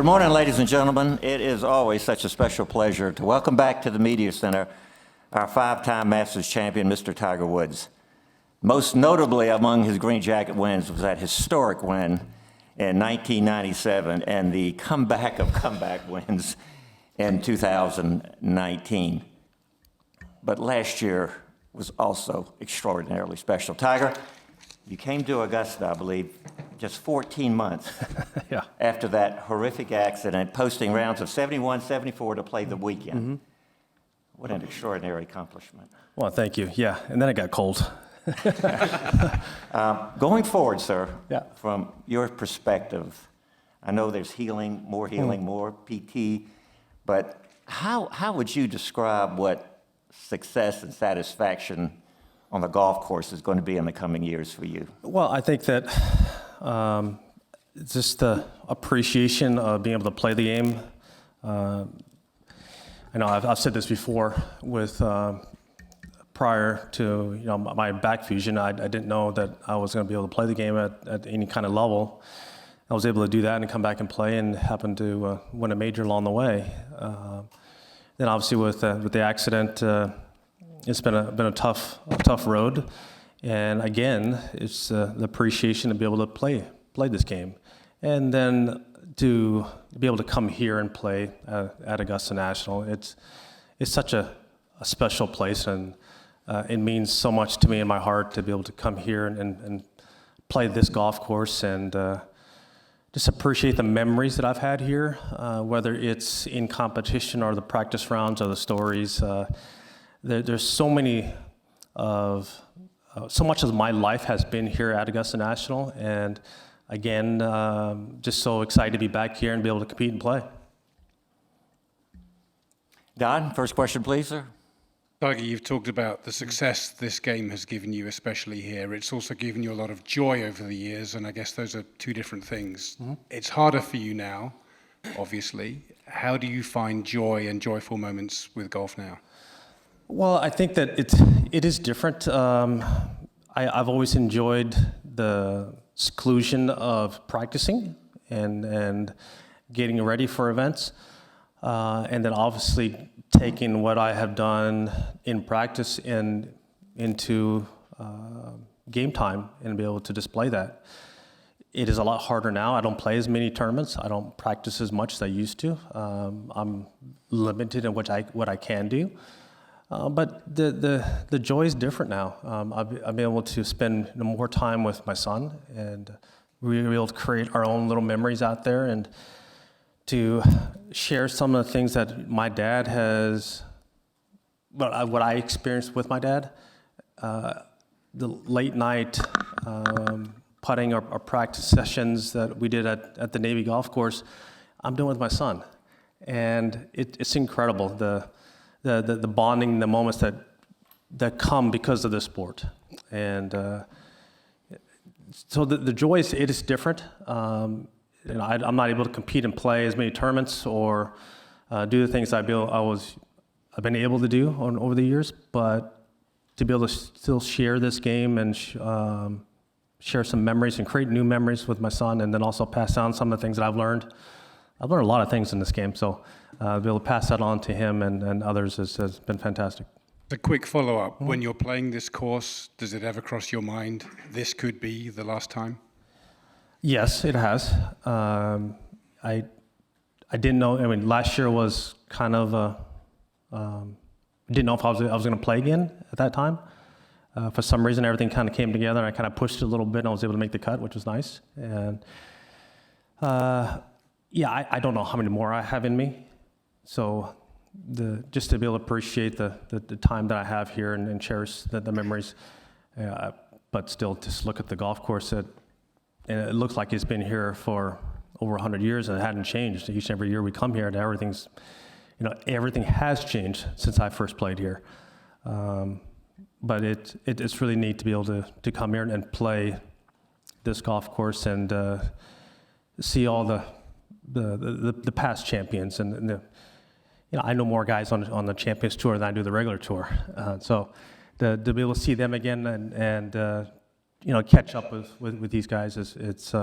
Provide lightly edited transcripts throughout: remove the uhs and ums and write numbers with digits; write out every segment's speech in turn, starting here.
Good morning, ladies and gentlemen. It is always such a special pleasure to welcome back to the Media Center our five-time Masters champion, Mr. Tiger Woods. Most notably among his green jacket wins was that historic win in 1997 and the comeback of comeback wins in 2019. But last year was also extraordinarily special. Tiger, you came to Augusta, I believe, just 14 months Yeah. after that horrific accident, posting rounds of 71, 74 to play the weekend. Mm-hmm. What an extraordinary accomplishment. Well, thank you. Yeah, and then it got cold. Going forward, sir, Yeah. from your perspective, I know there's healing, more PT, but how would you describe what success and satisfaction on the golf course is going to be in the coming years for you? Well, I think that just the appreciation of being able to play the game. I know I've said this before with prior to my back fusion, I didn't know that I was going to be able to play the game at any kind of level. I was able to do that and come back and play, and happened to win a major along the way. Then obviously with the accident, it's been a tough road, and again, it's the appreciation to be able to play this game, and then to be able to come here and play at Augusta National. It's such a special place, and it means so much to me in my heart to be able to come here and play this golf course, and just appreciate the memories that I've had here, whether it's in competition or the practice rounds or the stories. There's so much of my life has been here at Augusta National, and again, just so excited to be back here and be able to compete and play. Don, first question, please, sir. Tiger, you've talked about the success this game has given you, especially here. It's also given you a lot of joy over the years, and I guess those are two different things. Mm-hmm. It's harder for you now, obviously. How do you find joy and joyful moments with golf now? Well, I think that it is different. I've always enjoyed the seclusion of practicing and getting ready for events, and then obviously taking what I have done in practice and into game time and be able to display that. It is a lot harder now. I don't play as many tournaments. I don't practice as much as I used to. I'm limited in what I can do. But the joy is different now. I've been able to spend more time with my son, and we were able to create our own little memories out there, and to share some of the things that my dad has, what I experienced with my dad. The late night putting or practice sessions that we did at the Navy golf course, I'm doing with my son, and it's incredible. The bonding, the moments that come because of the sport, and so the joy is different. I'm not able to compete and play as many tournaments or do the things I've been able to do over the years, but to be able to still share this game and share some memories and create new memories with my son, and then also pass down some of the things that I've learned. I've learned a lot of things in this game, so to be able to pass that on to him and others has been fantastic. A quick follow-up. Mm-hmm. When you're playing this course, does it ever cross your mind this could be the last time? Yes, it has. I didn't know. I mean, last year was kind of didn't know if I was going to play again at that time. For some reason, everything kind of came together, and I kind of pushed it a little bit, and I was able to make the cut, which was nice. And I don't know how many more I have in me. So just to be able to appreciate the time that I have here and cherish the memories, but still just look at the golf course and it looks like it's been here for over 100 years and it hadn't changed. Each and every year we come here and everything has changed since I first played here. But it's really neat to be able to come here and play this golf course and see all the past champions, and I know more guys on the Champions Tour than I do the regular tour. So to be able to see them again and catch up with these guys it's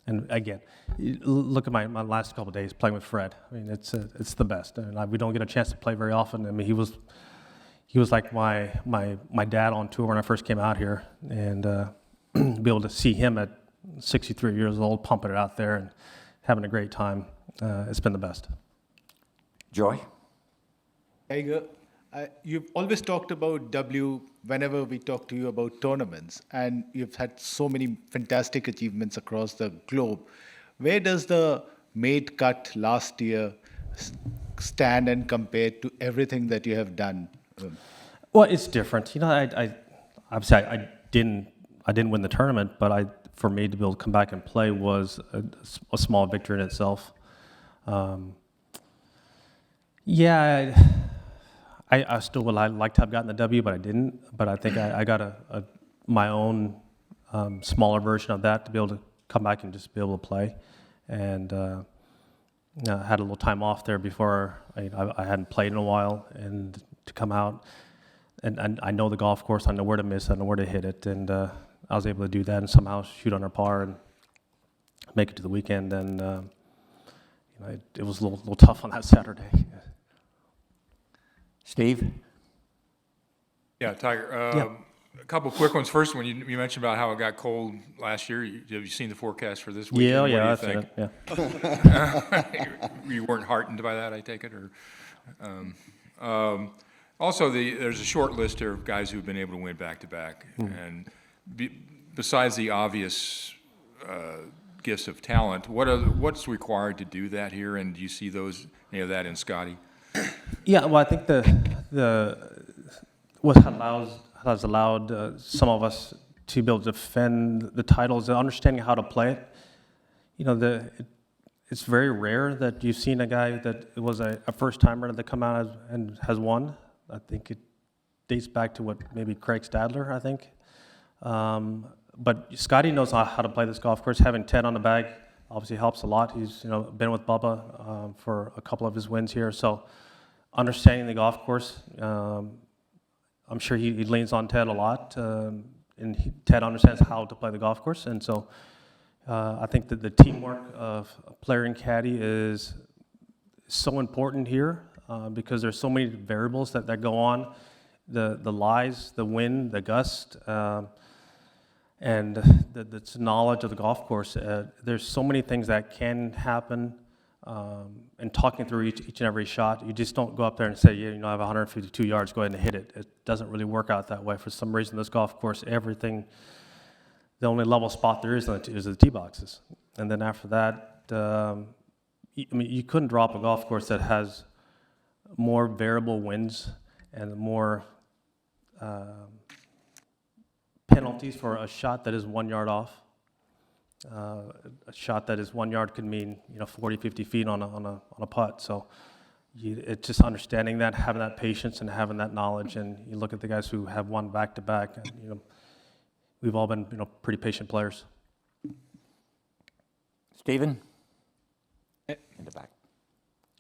And again, look at my last couple of days playing with Fred. I mean, it's the best. And we don't get a chance to play very often. I mean, he was like my dad on tour when I first came out here, and be able to see him at 63 years old pumping it out there and having a great time. It's been the best. Joy? Tiger, you've always talked about W whenever we talk to you about tournaments, and you've had so many fantastic achievements across the globe. Where does the made cut last year stand and compare to everything that you have done? Well, it's different. You know, I obviously I didn't win the tournament, but for me to be able to come back and play was a small victory in itself. Yeah, I still would like to have gotten the W, but I didn't. But I think I got my own smaller version of that to be able to come back and just be able to play. And had a little time off there before I hadn't played in a while, and to come out. And I know the golf course, I know where to miss, I know where to hit it. And I was able to do that and somehow shoot under par and make it to the weekend. And it was a little tough on that Saturday. Steve? Yeah, Tiger. Yeah. A couple of quick ones. First, when you mentioned about how it got cold last year, have you seen the forecast for this weekend? Yeah, What do you I've think? seen it, yeah. You weren't heartened by that, I take it, or? Also, there's a short list here of guys who've been able to win back-to-back, and besides the obvious gifts of talent, what's required to do that here, and do you see any of that in Scotty? Yeah, well, I think what has allowed some of us to be able to defend the titles and understanding how to play it. You know, it's very rare that you've seen a guy that was a first-timer that come out and has won. I think it dates back to what maybe Craig Stadler, I think. But Scotty knows how to play this golf course. Having Ted on the bag obviously helps a lot. He's been with Bubba for a couple of his wins here. So understanding the golf course, I'm sure he leans on Ted a lot, and Ted understands how to play the golf course. And so I think that the teamwork of player and caddy is so important here because there's so many variables that go on, the lies, the wind, the gust, and the knowledge of the golf course. There's so many things that can happen. And talking through each and every shot, you just don't go up there and say, I have 152 yards, go ahead and hit it. It doesn't really work out that way. For some reason, this golf course, the only level spot there is the tee boxes. And then after that, you couldn't drop a golf course that has more variable winds and more penalties for a shot that is 1 yard off. A shot that is 1 yard could mean 40, 50 feet on a putt. So it's just understanding that, having that patience, and having that knowledge. And you look at the guys who have won back to back, and we've all been pretty patient players. Stephen? In the back.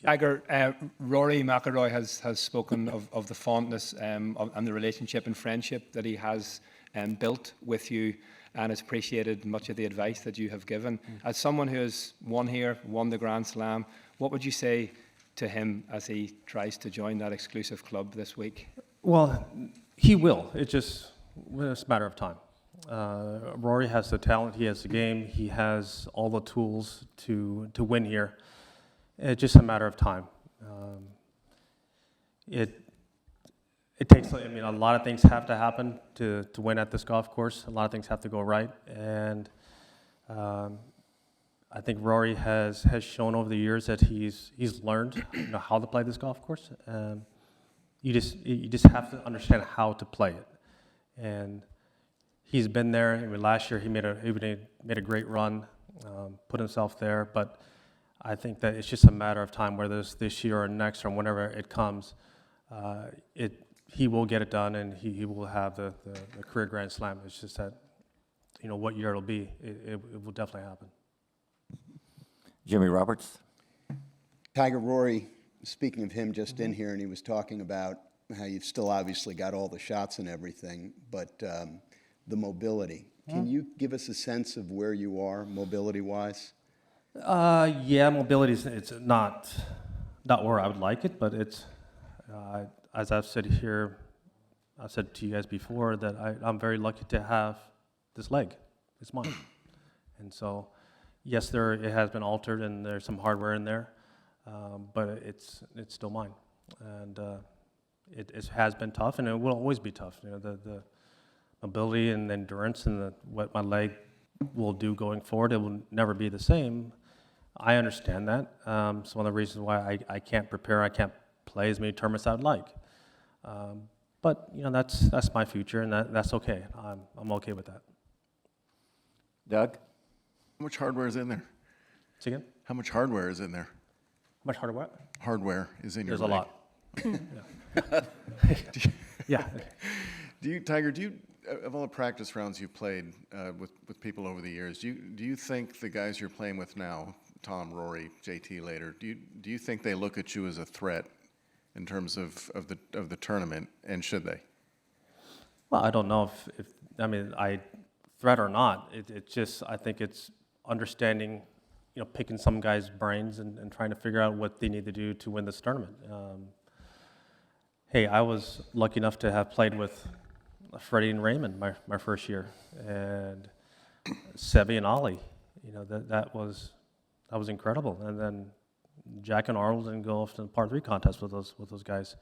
Tiger, Rory McIlroy has spoken of the fondness and the relationship and friendship that he has built with you, and has appreciated much of the advice that you have given. As someone who has won the Grand Slam, what would you say to him as he tries to join that exclusive club this week? Well, he will. It's a matter of time. Rory has the talent, he has the game, he has all the tools to win here. It's just a matter of time. It takes, a lot of things have to happen to win at this golf course. A lot of things have to go right. And I think Rory has shown over the years that he's learned how to play this golf course. You just have to understand how to play it. And he's been there. Last year he made a great run, put himself there. But I think that it's just a matter of time, whether it's this year or next or whenever it comes. He will get it done, and he will have the career Grand Slam. It's just that, what year it'll be. It will definitely happen. Jimmy Roberts? Tiger, Rory, speaking of him just in here, and he was talking about how you've still obviously got all the shots and everything, but the mobility. Can you give us a sense of where you are mobility-wise? Yeah, mobility is it's not where I would like it, but it's as I've said here, I've said to you guys before that I'm very lucky to have this leg. It's mine, and so yes, it has been altered and there's some hardware in there, but it's still mine, and it has been tough and it will always be tough. You know, the mobility and the endurance and what my leg will do going forward, it will never be the same. I understand that. It's one of the reasons why I can't prepare, I can't play as many tournaments I'd like. But you know, that's my future, and that's okay. I'm okay with that. Doug? How much hardware is in there? See again? How much hardware is in there? How much harder? What? Hardware is in your There's a leg. lot. Yeah. Tiger, of all the practice rounds you've played with people over the years, do you think the guys you're playing with now, Tom, Rory, JT later, do you think they look at you as a threat in terms of the tournament, and should they? Well, I don't know if I mean, I threat or not. It just, I think it's understanding, you know, picking some guys' brains and trying to figure out what they need to do to win this tournament. Hey, I was lucky enough to have played with Freddie and Raymond my first year, and Seve and Ollie. You know, that was incredible. And then Jack and Arnold and go off to the par 3 contest with those guys.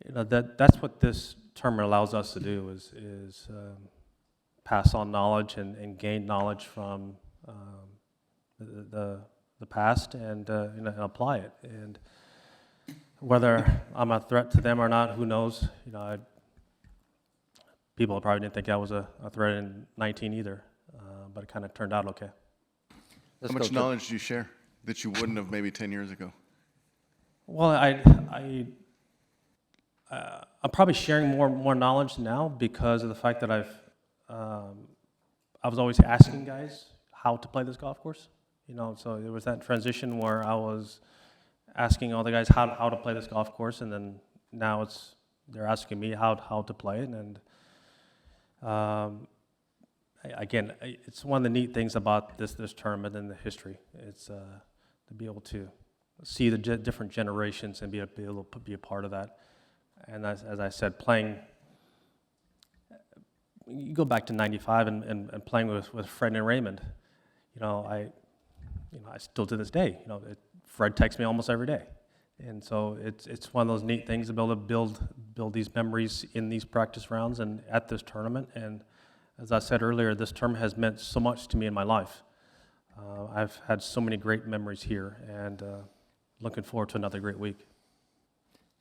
You know, that's what this tournament allows us to do is pass on knowledge and gain knowledge from the past and you know, and apply it. And whether I'm a threat to them or not, who knows? You know, people probably didn't think I was a threat in 19 either, but it kind of turned out okay. How much knowledge do you share that you wouldn't have maybe 10 years ago? Well, I'm probably sharing more knowledge now because of the fact that I was always asking guys how to play this golf course. You know, so there was that transition where I was asking all the guys how to play this golf course, and then now they're asking me how to play it. And again, it's one of the neat things about this tournament and the history. It's to be able to see the different generations and be able to be a part of that. And as I said, playing, you go back to '95 and playing with Fred and Raymond. You know, I still to this day, you know, Fred texts me almost every day, and so it's one of those neat things to be able to build these memories in these practice rounds and at this tournament. And as I said earlier, this tournament has meant so much to me in my life. I've had so many great memories here, and looking forward to another great week.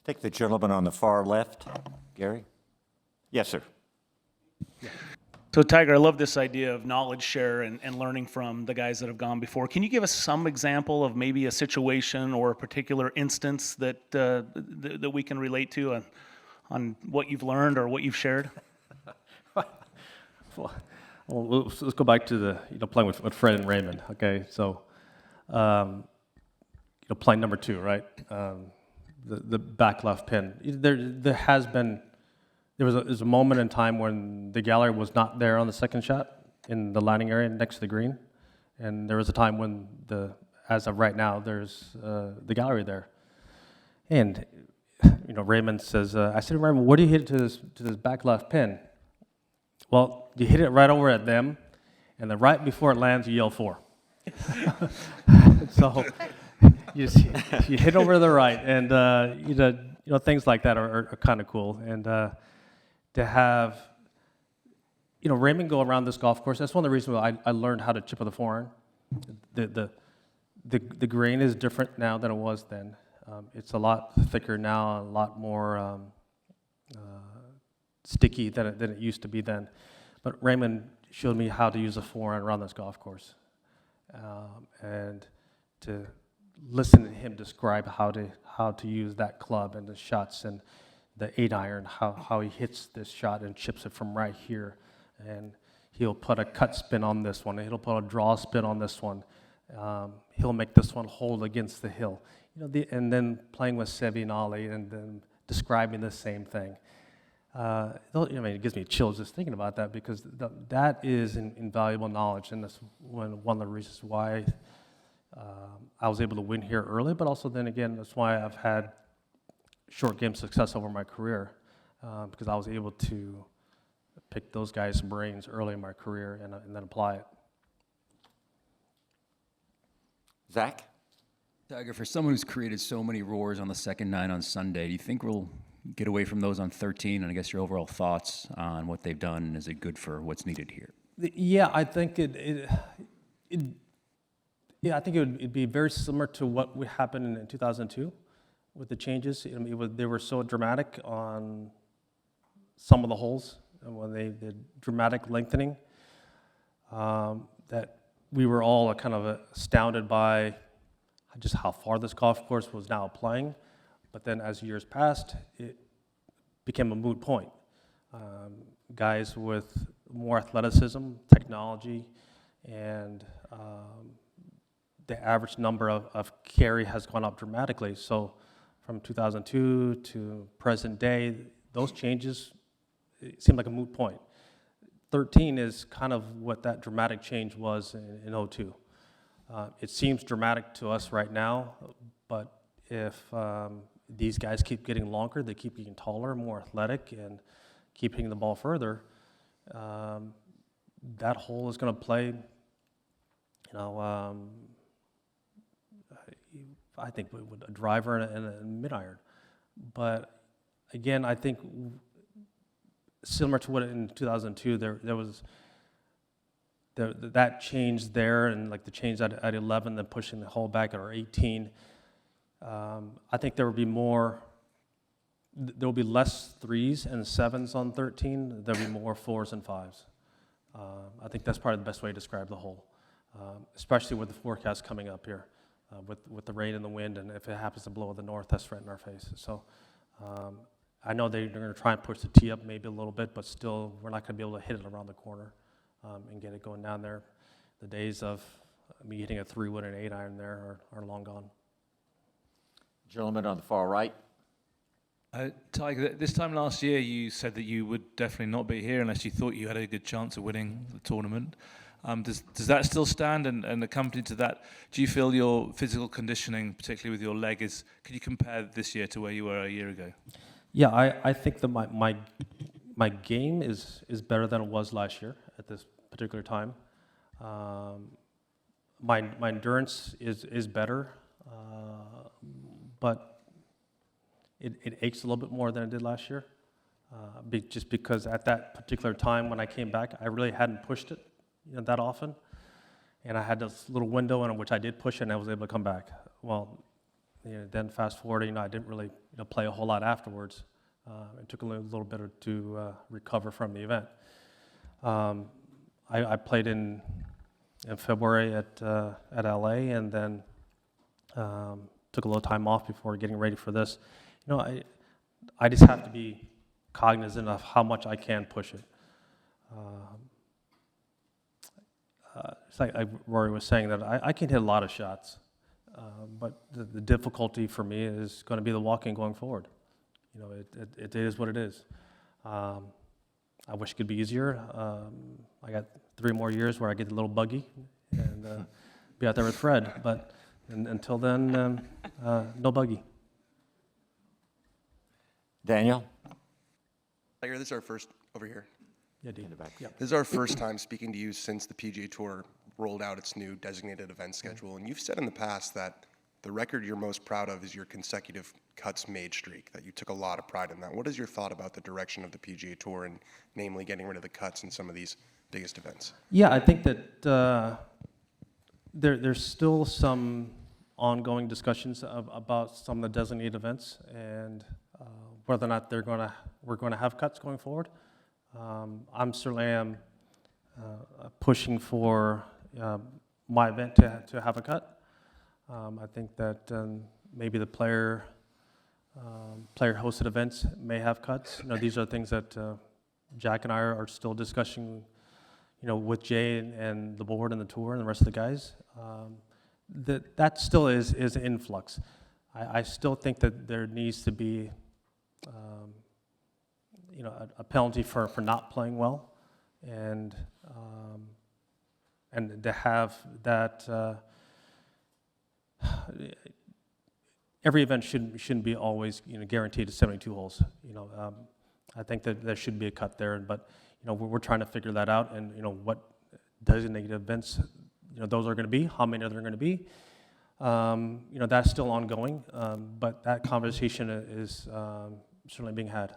Take the gentleman on the far left, Gary. Yes, sir. So, Tiger, I love this idea of knowledge share and learning from the guys that have gone before. Can you give us some example of maybe a situation or a particular instance that that we can relate to on what you've learned or what you've shared? Well, let's go back to playing with Fred and Raymond. Okay, so playing number 2, right? The back left pin. There was a moment in time when the gallery was not there on the second shot in the landing area next to the green, and there was a time when as of right now, there's the gallery there. And Raymond says, I said, Raymond, what do you hit to this back left pin? Well, you hit it right over at them, and then right before it lands, you yell 4. So you hit over to the right, and things like that are kind of cool. And to have Raymond go around this golf course, that's one of the reasons why I learned how to chip with a forehand. The grain is different now than it was then. It's a lot thicker now, a lot more sticky than it used to be then. But Raymond showed me how to use a forehand around this golf course, and to listen to him describe how to use that club and the shots and the 8-iron, how he hits this shot and chips it from right here, and he'll put a cut spin on this one, and he'll put a draw spin on this one. He'll make this one hold against the hill, and then playing with Seve and Ollie, and then describing the same thing. it gives me chills just thinking about that because that is invaluable knowledge, and that's one of the reasons why I was able to win here early, but also then again, that's why I've had short game success over my career, because I was able to pick those guys' brains early in my career and then apply it. Zach? Tiger, for someone who's created so many roars on the second nine on Sunday, do you think we'll get away from those on 13? And I guess your overall thoughts on what they've done, and is it good for what's needed here? Yeah, I think I think it'd be very similar to what happened in 2002 with the changes. I mean, they were so dramatic on some of the holes, and when they did dramatic lengthening, that we were all kind of astounded by just how far this golf course was now playing. But then as years passed, it became a moot point. Guys with more athleticism, technology, and the average number of carry has gone up dramatically. So from 2002 to present day, those changes seem like a moot point. 13 is kind of what that dramatic change was in 02. It seems dramatic to us right now, but if these guys keep getting longer, they keep getting taller, more athletic, and keep hitting the ball further, that hole is going to play, I think with a driver and a mid-iron. But again, I think similar to what in 2002, there was that change there, and like the change at 11, then pushing the hole back at 18. I think there will be less 3s and 7s on 13. There'll be more 4s and 5s. I think that's probably the best way to describe the hole, especially with the forecast coming up here, with the rain and the wind, and if it happens to blow to the north, that's right in our face. So I know they're going to try and push the tee up maybe a little bit, but still, we're not going to be able to hit it around the corner and get it going down there. The days of me hitting a 3-wood and 8-iron there are long gone. Gentleman on the far right. Tiger, this time last year you said that you would definitely not be here unless you thought you had a good chance of winning the tournament. Does that still stand? And accompanied to that, do you feel your physical conditioning, particularly with your leg, could you compare this year to where you were a year ago? Yeah, I think that my game is better than it was last year at this particular time. My endurance is better, but it aches a little bit more than it did last year, just because at that particular time when I came back, I really hadn't pushed it that often, and I had this little window in which I did push it, and I was able to come back. Well, then fast forward, I didn't really play a whole lot afterwards. It took a little bit to recover from the event. I played in February at LA, and then took a little time off before getting ready for this. I just have to be cognizant of how much I can push it. It's like Rory was saying that I can hit a lot of shots, but the difficulty for me is going to be the walking going forward. It is what it is. I wish it could be easier. I got 3 more years where I get a little buggy and be out there with Fred, but until then, no buggy. Daniel? Tiger, this is our first, over here. Yeah, Dean. In the back. Yeah. This is our first time speaking to you since the PGA Tour rolled out its new designated event schedule. And you've said in the past that the record you're most proud of is your consecutive cuts made streak, that you took a lot of pride in that. What is your thought about the direction of the PGA Tour and namely getting rid of the cuts in some of these biggest events? Yeah, I think that there's still some ongoing discussions about some of the designated events and whether or not we're going to have cuts going forward. I'm certainly pushing for my event to have a cut. I think that maybe the player hosted events may have cuts. These are things that Jack and I are still discussing, with Jay and the board and the tour and the rest of the guys. That still is an influx. I still think that there needs to be, a penalty for not playing well, and to have that. Every event shouldn't be always guaranteed to 72 holes. I think that there should be a cut there, but we're trying to figure that out, and what designated events those are going to be, how many are there going to be. That's still ongoing, but that conversation is certainly being had.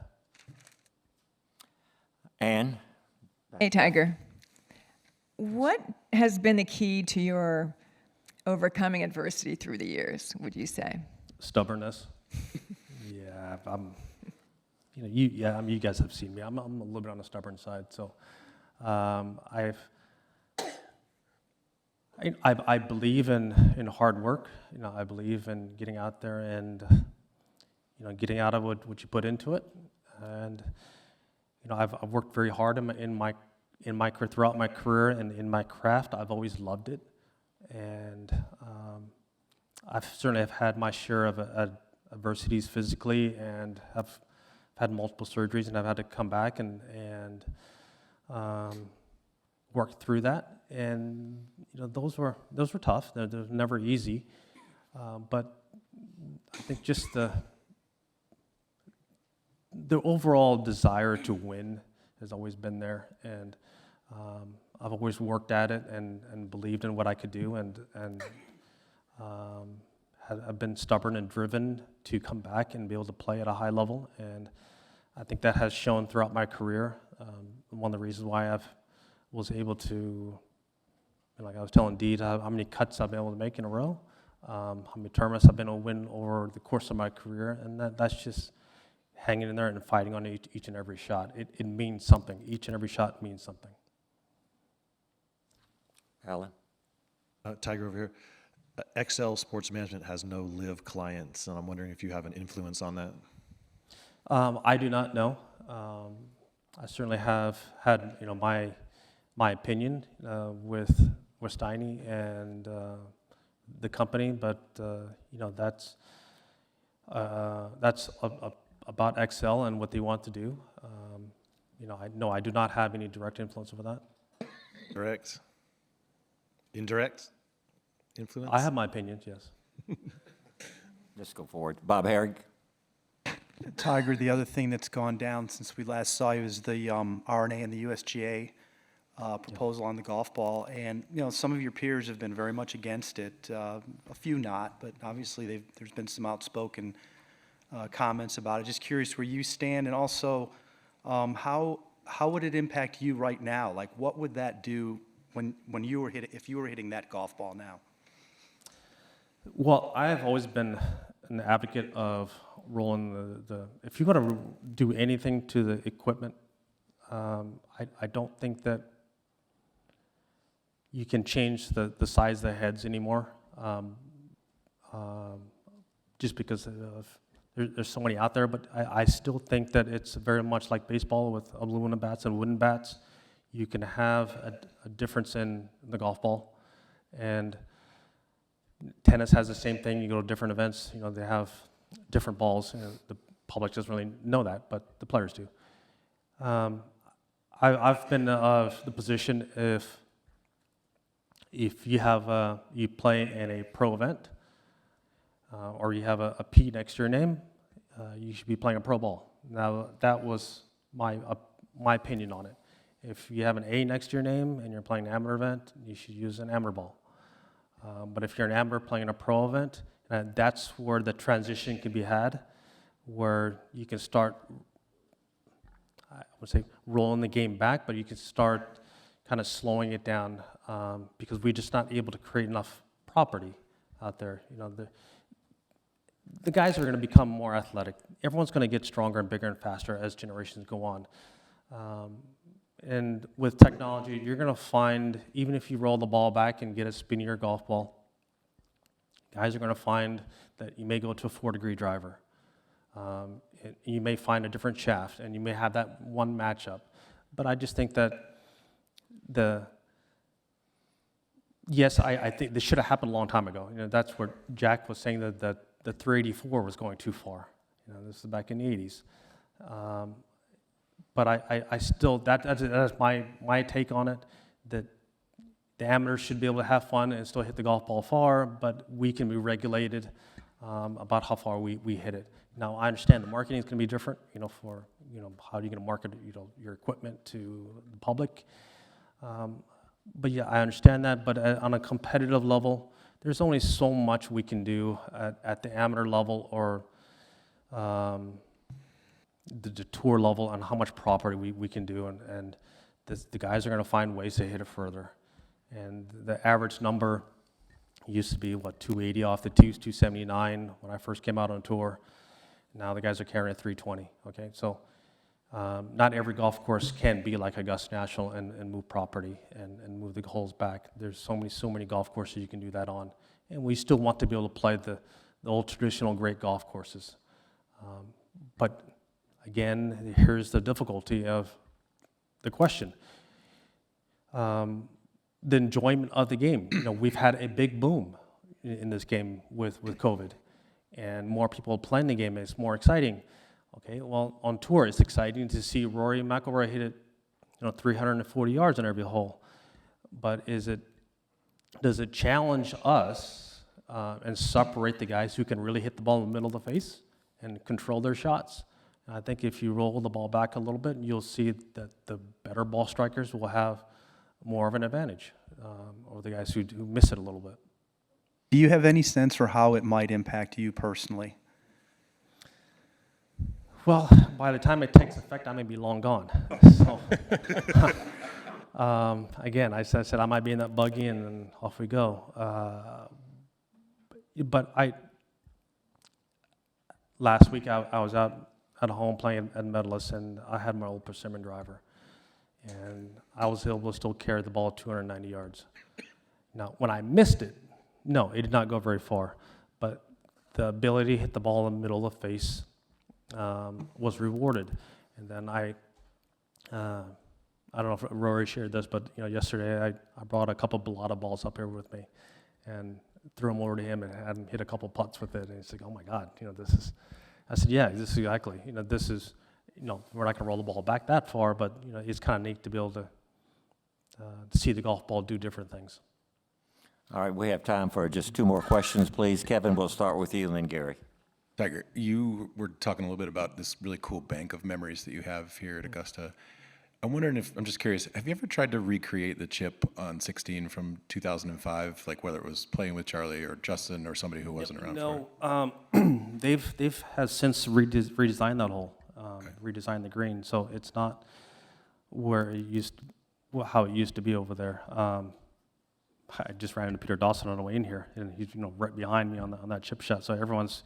Anne? Hey, Tiger. What has been the key to your overcoming adversity through the years, would you say? Stubbornness. Yeah, you guys have seen me. I'm a little bit on the stubborn side, so I believe in hard work. I believe in getting out there and getting out of what you put into it. And I've worked very hard in my throughout my career and in my craft. I've always loved it, and I've certainly have had my share of adversities physically, and have had multiple surgeries, and I've had to come back and work through that. And those were tough. They're never easy, but I think just the overall desire to win has always been there, and I've always worked at it and believed in what I could do, and I've been stubborn and driven to come back and be able to play at a high level, and I think that has shown throughout my career. One of the reasons why I was able to, like I was telling Deed, how many cuts I've been able to make in a row, how many tournaments I've been able to win over the course of my career, and that's just hanging in there and fighting on each and every shot. It means something. Each and every shot means something. Alan? Tiger over here. XL Sports Management has no live clients, and I'm wondering if you have an influence on that. I do not know. I certainly have had my opinion with Steiny and the company, but that's about XL and what they want to do. I do not have any direct influence over that. Direct? Indirect influence? I have my opinions, yes. Let's go forward. Bob Herrig? Tiger, the other thing that's gone down since we last saw you is the RNA and the USGA proposal on the golf ball. And, some of your peers have been very much against it, a few not, but obviously there's been some outspoken comments about it. Just curious where you stand, and also how would it impact you right now? Like, what would that do when you were if you were hitting that golf ball now? Well, I have always been an advocate of rolling if you're going to do anything to the equipment, I don't think that you can change the size of the heads anymore, just because there's so many out there. But I still think that it's very much like baseball with aluminum bats and wooden bats. You can have a difference in the golf ball, and tennis has the same thing. You go to different events, they have different balls. The public doesn't really know that, but the players do. I've been of the position if you have you play in a pro event or you have a P next to your name, you should be playing a pro ball. Now that was my opinion on it. If you have an A next to your name and you're playing an amateur event, you should use an amateur ball. But if you're an amateur playing a pro event, that's where the transition can be had, where you can start, I would say, rolling the game back, but you can start kind of slowing it down because we're just not able to create enough property out there. The guys are going to become more athletic. Everyone's going to get stronger and bigger and faster as generations go on. And with technology, you're going to find, even if you roll the ball back and get a spinnier golf ball, guys are going to find that you may go to a 4-degree driver. You may find a different shaft, and you may have that one matchup. But I just think that I think this should have happened a long time ago. That's where Jack was saying that the 384 was going too far. This is back in the 80s. But I still, that's my take on it, that the amateurs should be able to have fun and still hit the golf ball far, but we can be regulated about how far we hit it. Now, I understand the marketing is going to be different, for, how are you going to market, your equipment to the public. But yeah, I understand that, but on a competitive level, there's only so much we can do at the amateur level or the tour level on how much property we can do, and the guys are going to find ways to hit it further. And the average number used to be, 280 off the tees, 279 when I first came out on tour. Now the guys are carrying a 320, okay? So not every golf course can be like Augusta National and move property and move the holes back. There's so many golf courses you can do that on. And we still want to be able to play the old traditional great golf courses. But again, here's the difficulty of the question. The enjoyment of the game. We've had a big boom in this game with COVID, and more people playing the game. It's more exciting. Okay, well, on tour, it's exciting to see Rory McIlroy hit it, 340 yards on every hole. But does it challenge us and separate the guys who can really hit the ball in the middle of the face and control their shots? And I think if you roll the ball back a little bit, you'll see that the better ball strikers will have more of an advantage over the guys who miss it a little bit. Do you have any sense for how it might impact you personally? Well, by the time it takes effect, I may be long gone. So, again, I said I might be in that buggy, and then off we go. But last week I was out at home playing at Medalist, and I had my old Persimmon driver, and I was able to still carry the ball 290 yards. Now, when I missed it, no, it did not go very far, but the ability to hit the ball in the middle of the face was rewarded. And then I don't know if Rory shared this, but yesterday I brought a lot of balls up here with me, and threw them over to him and had him hit a couple putts with it. And he's like, "Oh my God, this is." I said, "Yeah, this is exactly. This is. We're not going to roll the ball back that far, but it's kind of neat to be able to see the golf ball do different things." All right, we have time for just two more questions, please. Kevin, we'll start with you, and then Gary. Tiger, you were talking a little bit about this really cool bank of memories that you have here at Augusta. I'm just curious, have you ever tried to recreate the chip on 16 from 2005, like whether it was playing with Charlie or Justin or somebody who wasn't around for it? They've has since redesigned that hole, redesigned the green, so it's not where it how it used to be over there. I just ran into Peter Dawson on the way in here, and he's right behind me on that chip shot. So everyone's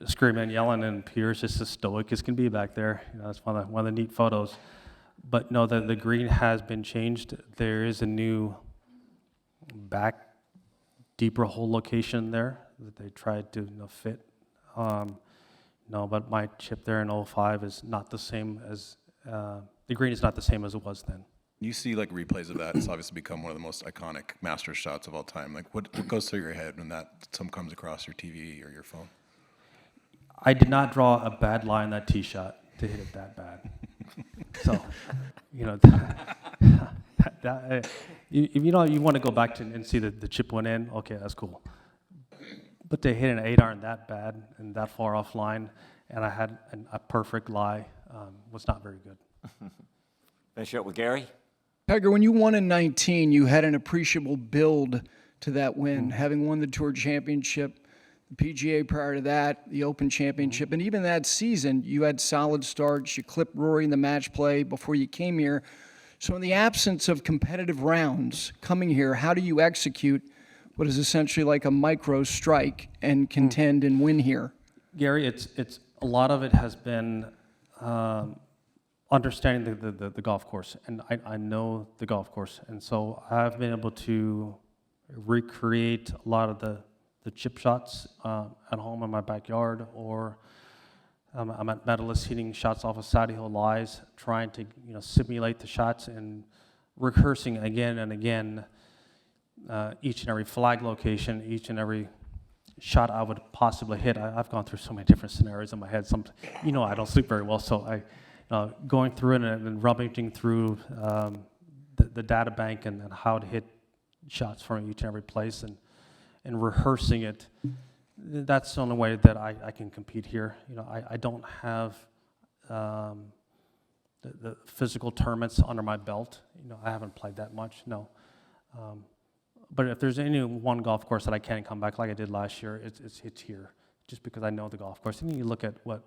screaming, yelling, and Peter's just as stoic as can be back there. That's one of the neat photos. But no, the green has been changed. There is a new back deeper hole location there that they tried to fit. No, but my chip there in 05 is not the same as the green is not the same as it was then. You see like replays of that. It's obviously become one of the most iconic Masters shots of all time. Like what goes through your head when some comes across your TV or your phone? I did not draw a bad line that tee shot to hit it that bad. So, if you want to go back and see the chip went in, okay, that's cool. But to hit an 8-iron that bad and that far offline, and I had a perfect lie, was not very good. Finish up with Gary. Tiger, when you won in 19, you had an appreciable build to that win, having won the Tour Championship, the PGA prior to that, the Open Championship, and even that season, you had solid starts. You clipped Rory in the match play before you came here. So in the absence of competitive rounds coming here, how do you execute what is essentially like a micro strike and contend and win here? Gary, it's a lot of it has been understanding the golf course, and I know the golf course, and so I've been able to recreate a lot of the chip shots at home in my backyard, or I'm at Medalist hitting shots off of Saudi Hill lies, trying to simulate the shots and rehearsing again and again each and every flag location, each and every shot I would possibly hit. I've gone through so many different scenarios in my head. I don't sleep very well, so going through it and rummaging through the data bank and how to hit shots from each and every place and rehearsing it, that's the only way that I can compete here. I don't have the physical tournaments under my belt. I haven't played that much, no. But if there's any one golf course that I can come back like I did last year, it's here, just because I know the golf course. And you look at what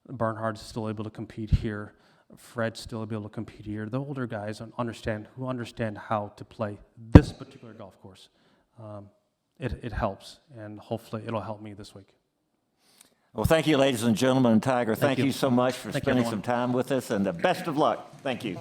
Bernhard's still able to compete here, Fred's still able to compete here. The older guys who understand how to play this particular golf course. It helps, and hopefully it'll help me this week. Well, thank you, ladies and gentlemen. Tiger, thank you so much for Thank you, spending everyone. some time with us, and the best of luck. Thank you.